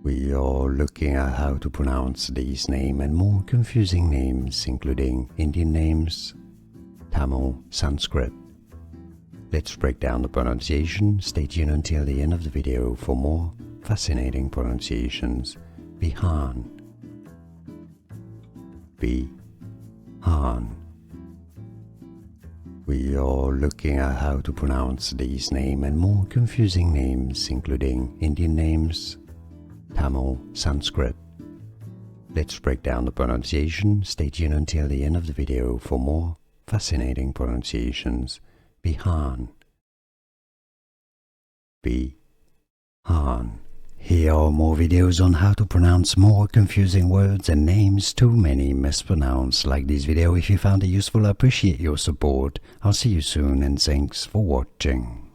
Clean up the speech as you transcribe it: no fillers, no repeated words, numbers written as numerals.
We are looking at how to pronounce these names and more confusing names, including Indian names, Tamil, Sanskrit. Let's break down the pronunciation. Stay tuned until the end of the video for more fascinating pronunciations. Vihaan, Vihaan. We are looking at how to pronounce these names and more confusing names, including Indian names, Tamil, Sanskrit. Let's break down the pronunciation. Stay tuned until the end of the video for more fascinating pronunciations. Vihaan, Vihaan. Here are more videos on how to pronounce more confusing words and names too many mispronounced. Like this video if you found it useful. I appreciate your support. I'll see you soon and thanks for watching.